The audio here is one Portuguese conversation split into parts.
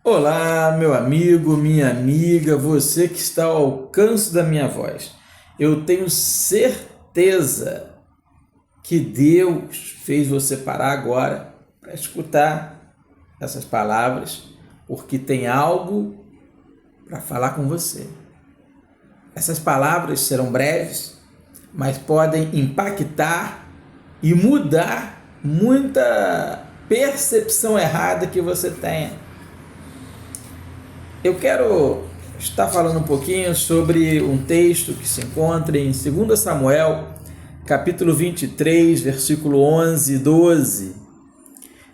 Olá, meu amigo, minha amiga, você que está ao alcance da minha voz. Eu tenho certeza que Deus fez você parar agora para escutar essas palavras, porque tem algo para falar com você. Essas palavras serão breves, mas podem impactar e mudar muita percepção errada que você tenha. Eu quero estar falando um pouquinho sobre um texto que se encontra em 2 Samuel, capítulo 23, versículo 11 e 12.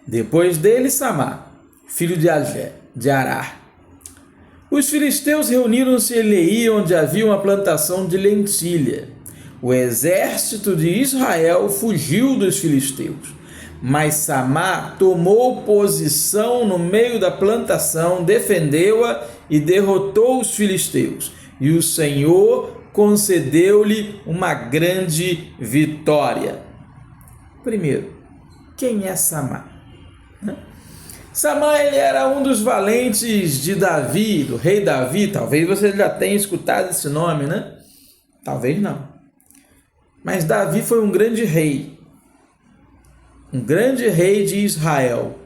Depois dele, Samá, filho de Arar. Os filisteus reuniram-se em Leí, onde havia uma plantação de lentilha. O exército de Israel fugiu dos filisteus. Mas Samá tomou posição no meio da plantação, defendeu-a e derrotou os filisteus. E o Senhor concedeu-lhe uma grande vitória. Primeiro, quem é Samá? Samá, ele era um dos valentes de Davi, do rei Davi. Talvez você já tenha escutado esse nome, né? Talvez não. Mas Davi foi um grande rei de Israel.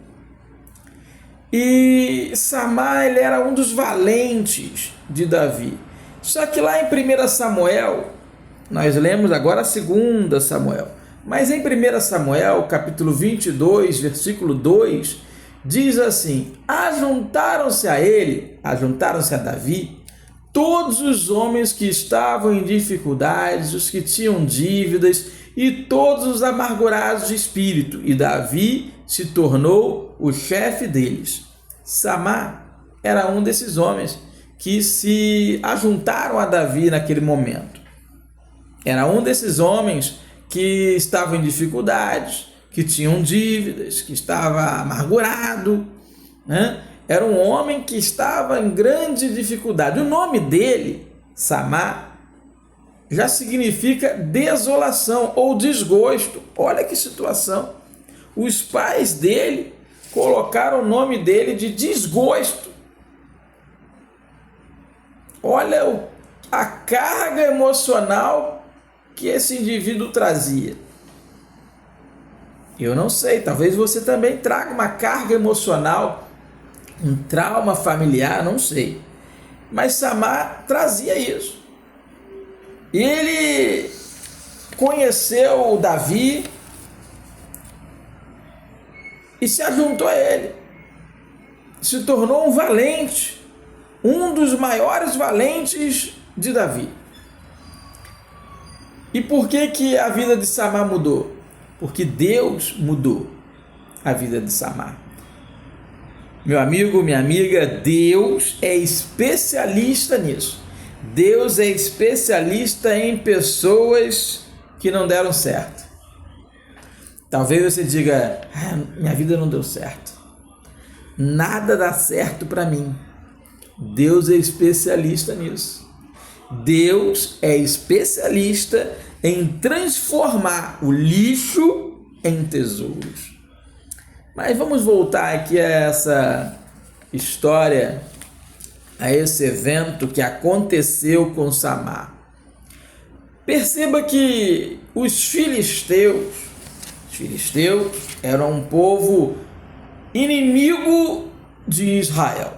E Samá, ele era um dos valentes de Davi. Só que lá em 1 Samuel, nós lemos agora 2 Samuel, mas em 1 Samuel, capítulo 22, versículo 2, diz assim: ajuntaram-se a Davi, todos os homens que estavam em dificuldades, os que tinham dívidas, e todos os amargurados de espírito, e Davi se tornou o chefe deles. Samá era um desses homens que se ajuntaram a Davi naquele momento. Era um desses homens que estavam em dificuldades, que tinham dívidas, que estava amargurado, né? Era um homem que estava em grande dificuldade. O nome dele, Samá, já significa desolação ou desgosto. Olha que situação. Os pais dele colocaram o nome dele de desgosto. Olha a carga emocional que esse indivíduo trazia. Eu não sei, talvez você também traga uma carga emocional, um trauma familiar, não sei. Mas Samá trazia isso. E ele conheceu Davi e se ajuntou a ele. Se tornou um valente, um dos maiores valentes de Davi. E por que a vida de Samá mudou? Porque Deus mudou a vida de Samá. Meu amigo, minha amiga, Deus é especialista nisso. Deus é especialista em pessoas que não deram certo. Talvez você diga: minha vida não deu certo. Nada dá certo para mim. Deus é especialista nisso. Deus é especialista em transformar o lixo em tesouros. Mas vamos voltar aqui a essa história, a esse evento que aconteceu com Samá. Perceba que os filisteus eram um povo inimigo de Israel.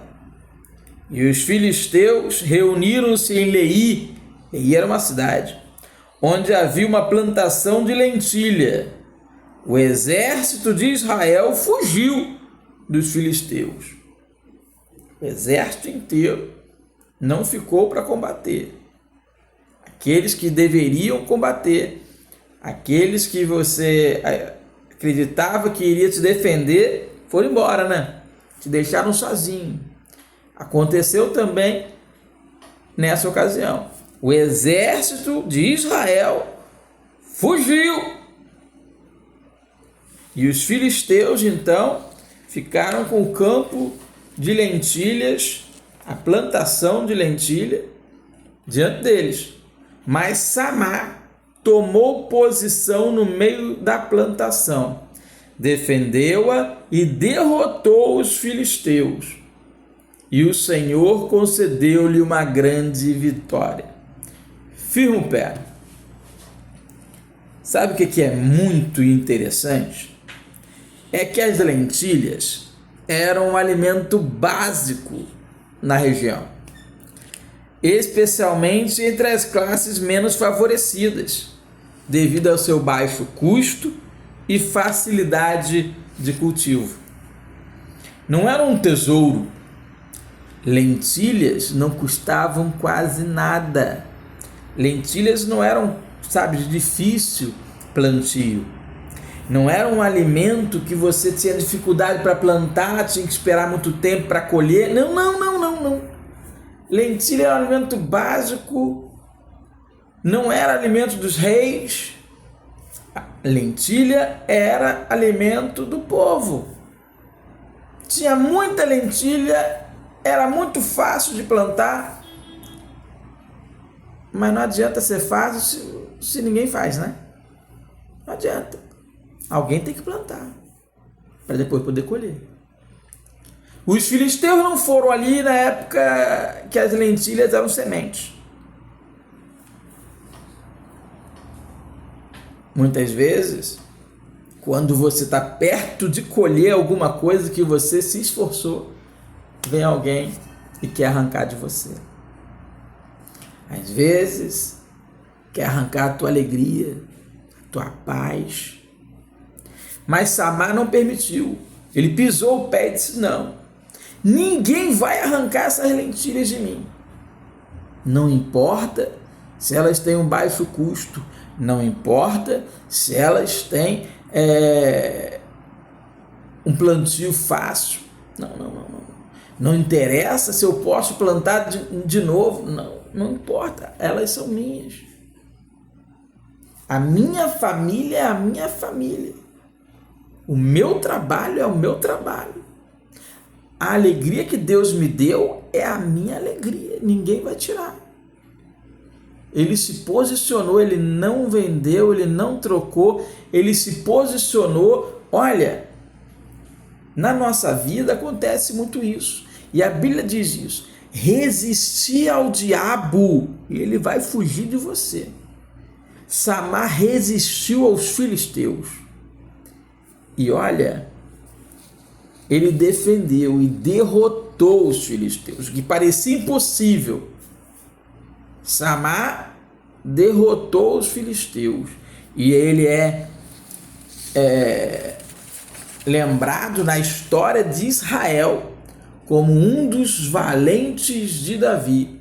E os filisteus reuniram-se em Leí. Leí era uma cidade onde havia uma plantação de lentilha. O exército de Israel fugiu dos filisteus. O exército inteiro não ficou para combater. Aqueles que deveriam combater, aqueles que você acreditava que iria te defender, foram embora, né? Te deixaram sozinho. Aconteceu também nessa ocasião. O exército de Israel fugiu. E os filisteus, então, ficaram com o campo de lentilhas, a plantação de lentilha, diante deles. Mas Samá tomou posição no meio da plantação, defendeu-a e derrotou os filisteus. e o Senhor concedeu-lhe uma grande vitória. Firma o pé. Sabe o que é muito interessante? É que as lentilhas eram um alimento básico na região, especialmente entre as classes menos favorecidas, devido ao seu baixo custo e facilidade de cultivo. Não era um tesouro. Lentilhas não custavam quase nada. Lentilhas não eram, de difícil plantio. Não era um alimento que você tinha dificuldade para plantar, tinha que esperar muito tempo para colher. Não. Lentilha era um alimento básico, não era alimento dos reis. Lentilha era alimento do povo. Tinha muita lentilha, era muito fácil de plantar, mas não adianta ser fácil se ninguém faz, né? Não adianta. Alguém tem que plantar para depois poder colher. Os filisteus não foram ali na época que as lentilhas eram sementes. Muitas vezes, quando você está perto de colher alguma coisa que você se esforçou, vem alguém e quer arrancar de você. Às vezes, quer arrancar a tua alegria, a tua paz. Mas Samar não permitiu. Ele pisou o pé e disse: não, ninguém vai arrancar essas lentilhas de mim. Não importa se elas têm um baixo custo, não importa se elas têm um plantio fácil. Não interessa se eu posso plantar de novo. Não importa, elas são minhas. A minha família é a minha família. O meu trabalho é o meu trabalho. A alegria que Deus me deu é a minha alegria. Ninguém vai tirar. Ele se posicionou, ele não vendeu, ele não trocou, ele se posicionou. Olha, na nossa vida acontece muito isso. E a Bíblia diz isso. Resistir ao diabo e ele vai fugir de você. Samar resistiu aos filisteus. E olha, ele defendeu e derrotou os filisteus, que parecia impossível. Samar derrotou os filisteus. E ele é lembrado na história de Israel como um dos valentes de Davi.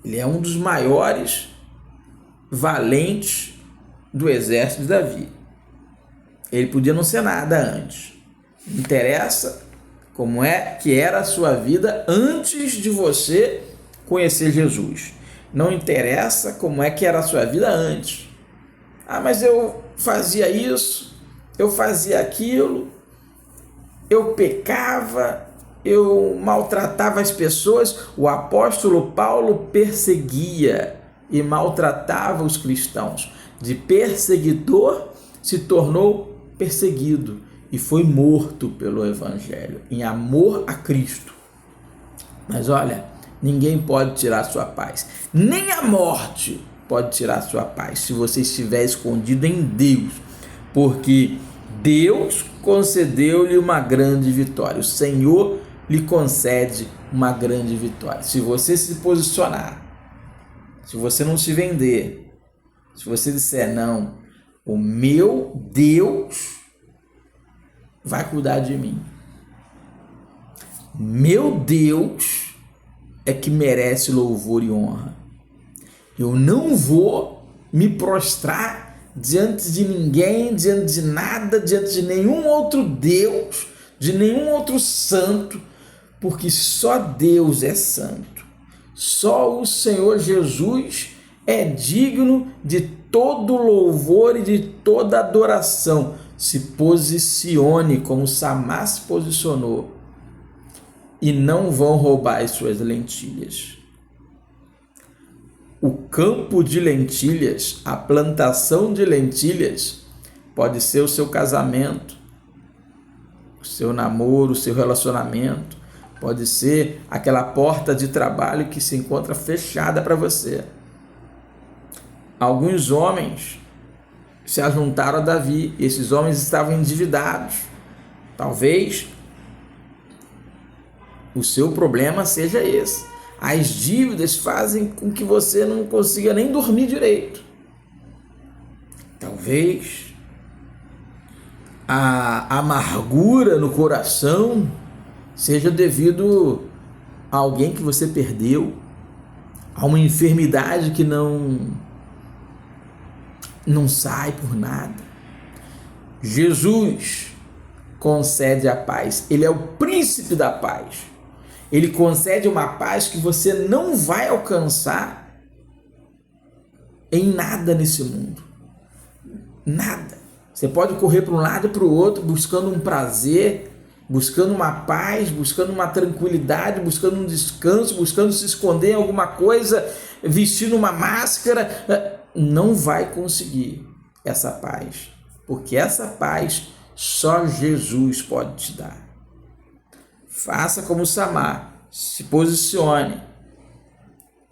Ele é um dos maiores valentes do exército de Davi. Ele podia não ser nada antes. Não interessa como é que era a sua vida antes de você conhecer Jesus. Não interessa como é que era a sua vida antes. Mas eu fazia isso, eu fazia aquilo, eu pecava, eu maltratava as pessoas. O apóstolo Paulo perseguia e maltratava os cristãos. De perseguidor se tornou perseguido e foi morto pelo evangelho, em amor a Cristo. Mas olha, ninguém pode tirar sua paz, nem a morte pode tirar sua paz, se você estiver escondido em Deus, porque Deus concedeu-lhe uma grande vitória. O Senhor lhe concede uma grande vitória. Se você se posicionar, se você não se vender, se você disser: não, o meu Deus vai cuidar de mim. Meu Deus é que merece louvor e honra. Eu não vou me prostrar diante de ninguém, diante de nada, diante de nenhum outro Deus, de nenhum outro santo, porque só Deus é santo. Só o Senhor Jesus é digno de todo louvor e de toda adoração. Se posicione como Samar se posicionou e não vão roubar as suas lentilhas. O campo de lentilhas, a plantação de lentilhas, pode ser o seu casamento, o seu namoro, o seu relacionamento, Pode ser aquela porta de trabalho que se encontra fechada para você. Alguns homens se ajuntaram a Davi. Esses homens estavam endividados. Talvez o seu problema seja esse. As dívidas fazem com que você não consiga nem dormir direito. Talvez a amargura no coração seja devido a alguém que você perdeu, a uma enfermidade que não sai por nada. Jesus concede a paz. Ele é o príncipe da paz. Ele concede uma paz que você não vai alcançar em nada nesse mundo. Nada. Você pode correr para um lado e para o outro buscando um prazer, buscando uma paz, buscando uma tranquilidade, buscando um descanso, buscando se esconder em alguma coisa, vestindo uma máscara. Não vai conseguir essa paz, porque essa paz só Jesus pode te dar. Faça como Samar, se posicione.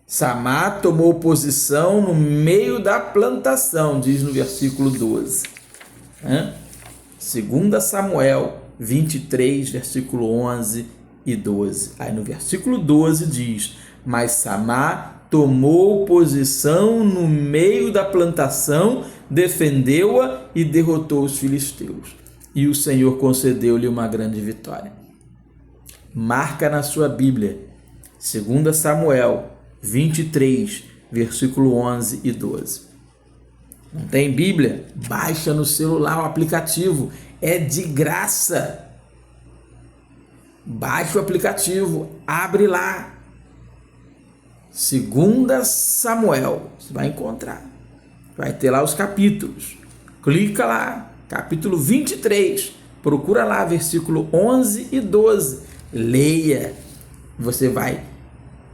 Samar tomou posição no meio da plantação, diz no versículo 12. 2 Samuel 23, versículo 11 e 12. Aí no versículo 12 diz: mas Samar tomou posição no meio da plantação, defendeu-a e derrotou os filisteus. E o Senhor concedeu-lhe uma grande vitória. Marca na sua Bíblia, 2 Samuel 23, versículo 11 e 12. Não tem Bíblia? Baixa no celular o aplicativo, é de graça. Baixa o aplicativo, abre lá. 2 Samuel, você vai encontrar. Vai ter lá os capítulos. Clica lá, capítulo 23. Procura lá, versículo 11 e 12. Leia. Você vai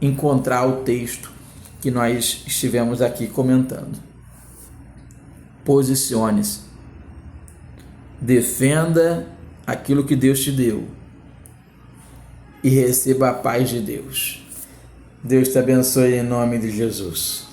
encontrar o texto que nós estivemos aqui comentando. Posicione-se. Defenda aquilo que Deus te deu. E receba a paz de Deus. Deus te abençoe em nome de Jesus.